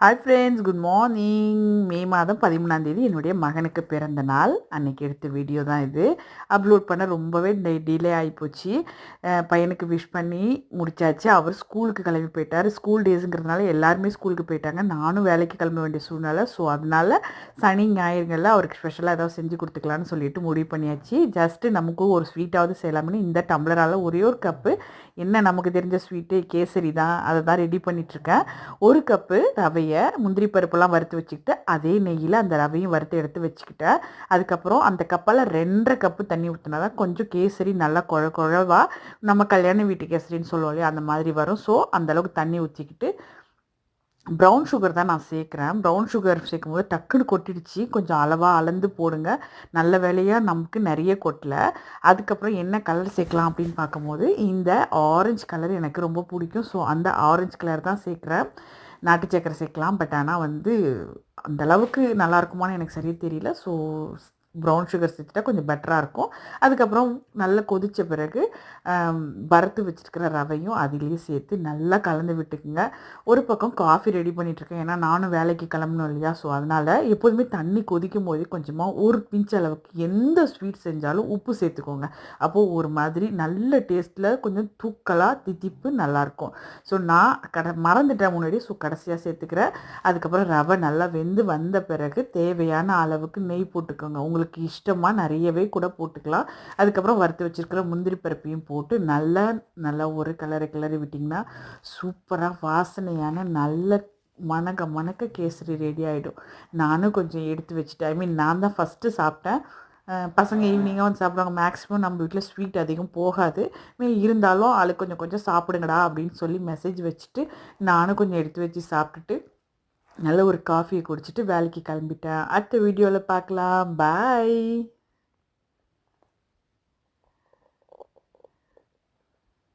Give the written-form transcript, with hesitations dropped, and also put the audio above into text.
Hi friends, good morning. மே மாதம் 13ஆம் தேதி என்னுடைய மகனுக்கு பிறந்த நாள். அன்னைக்கு எடுத்த வீடியோ தான் இது. அப்லோட் பண்ண ரொம்பவே டிலே ஆகிப்போச்சு. பையனுக்கு விஷ் பண்ணி முடிச்சாச்சு. அவர் ஸ்கூலுக்கு கிளம்பி போயிட்டார். ஸ்கூல் டேஸுங்கிறதுனால எல்லாருமே ஸ்கூலுக்கு போயிட்டாங்க. நானும் வேலைக்கு கிளம்ப வேண்டிய சூழ்நிலை. ஸோ அதனால சனி ஞாயிறுகளில் அவருக்கு ஸ்பெஷலாக ஏதாவது செஞ்சு கொடுத்துக்கலான்னு சொல்லிட்டு முடிவு பண்ணியாச்சு. ஜஸ்ட்டு நமக்கும் ஒரு ஸ்வீட்டாவது செய்யலாம்னு இந்த டம்ளரால் ஒரே ஒரு கப்பு என்ன நமக்கு தெரிஞ்ச ஸ்வீட்டு கேசரி தான், அதை தான் ரெடி பண்ணிகிட்ருக்கேன். ஒரு கப்பு ரவையை முந்திரி பருப்பெல்லாம் வறுத்து வச்சுக்கிட்டு அதே நெய்யில் அந்த ரவையும் வறுத்து எடுத்து வச்சுக்கிட்டேன். அதுக்கப்புறம் அந்த கப்பால் 2.5 கப்பு தண்ணி ஊற்றினா தான் கொஞ்சம் கேசரி நல்லா குழவா நம்ம கல்யாண வீட்டு கேசரின்னு சொல்லுவோம் இல்லையா, அந்த மாதிரி வரும். ஸோ அந்தளவுக்கு தண்ணி ஊற்றிக்கிட்டு ப்ரௌன் சுகர் தான் நான் சேர்க்குறேன். ப்ரௌன் சுகர் சேர்க்கும்போது டக்குன்னு கொட்டிடுச்சு. கொஞ்சம் அளவாக அளந்து போடுங்க. நல்ல வேளையாக நமக்கு நிறைய கொட்டல. அதுக்கப்புறம் என்ன கலர் சேர்க்கலாம் அப்படின்னு பார்க்கும்போது இந்த ஆரஞ்சு கலர் எனக்கு ரொம்ப பிடிக்கும். ஸோ அந்த ஆரஞ்சு கலர் தான் சேர்க்குறேன். நாட்டு சக்கரை சேர்க்கலாம். பட் ஆனால் அந்தளவுக்கு நல்லாயிருக்குமான்னு எனக்கு சரியாக தெரியல. ஸோ ப்ரௌன் சுகர் சேர்த்துட்டா கொஞ்சம் பெட்டராக இருக்கும். அதுக்கப்புறம் நல்லா கொதித்த பிறகு வறுத்து வச்சுருக்கிற ரவையும் அதிலேயே சேர்த்து நல்லா கலந்து விட்டுக்குங்க. ஒரு பக்கம் காஃபி ரெடி பண்ணிகிட்ருக்கேன். ஏன்னா நானும் வேலைக்கு கிளம்பணும் இல்லையா. ஸோ அதனால் எப்போதுமே தண்ணி கொதிக்கும் போதே கொஞ்சமாக ஒரு பிஞ்ச் அளவுக்கு எந்த ஸ்வீட் செஞ்சாலும் உப்பு சேர்த்துக்கோங்க. அப்போது ஒரு மாதிரி நல்ல டேஸ்ட்டில் கொஞ்சம் தூக்கலாக தித்திப்பு நல்லாயிருக்கும். ஸோ நான் மறந்துட்டேன் முன்னாடி. ஸோ கடைசியாக சேர்த்துக்கிறேன். அதுக்கப்புறம் ரவை நல்லா வெந்து வந்த பிறகு தேவையான அளவுக்கு நெய் போட்டுக்கோங்க. உங்களுக்கு இஷ்டமாக நிறையவே கூட போட்டுக்கலாம். அதுக்கப்புறம் வறுத்து வச்சுருக்கிற முந்திரி பருப்பையும் போட்டு நல்லா ஒரு கிளறி விட்டிங்கன்னா சூப்பராக வாசனையான நல்ல மணக்க கேசரி ரெடி ஆகிடும். நானும் கொஞ்சம் எடுத்து வச்சுட்டேன். நான் தான் ஃபஸ்ட்டு சாப்பிட்டேன். பசங்க ஈவினிங்காக வந்து சாப்பிடுவாங்க. மேக்ஸிமம் நம்ம வீட்டில் ஸ்வீட் அதிகம் போகாது. இருந்தாலும் ஆளுக்கு கொஞ்சம் கொஞ்சம் சாப்பிடுங்கடா அப்படின்னு சொல்லி மெசேஜ் வச்சுட்டு நானும் கொஞ்சம் எடுத்து வச்சு சாப்பிட்டுட்டு நல்ல ஒரு காஃபியை குடிச்சிட்டு வேலைக்கு கிளம்பிட்டேன். அடுத்த வீடியோவில் பார்க்கலாம். பாய்.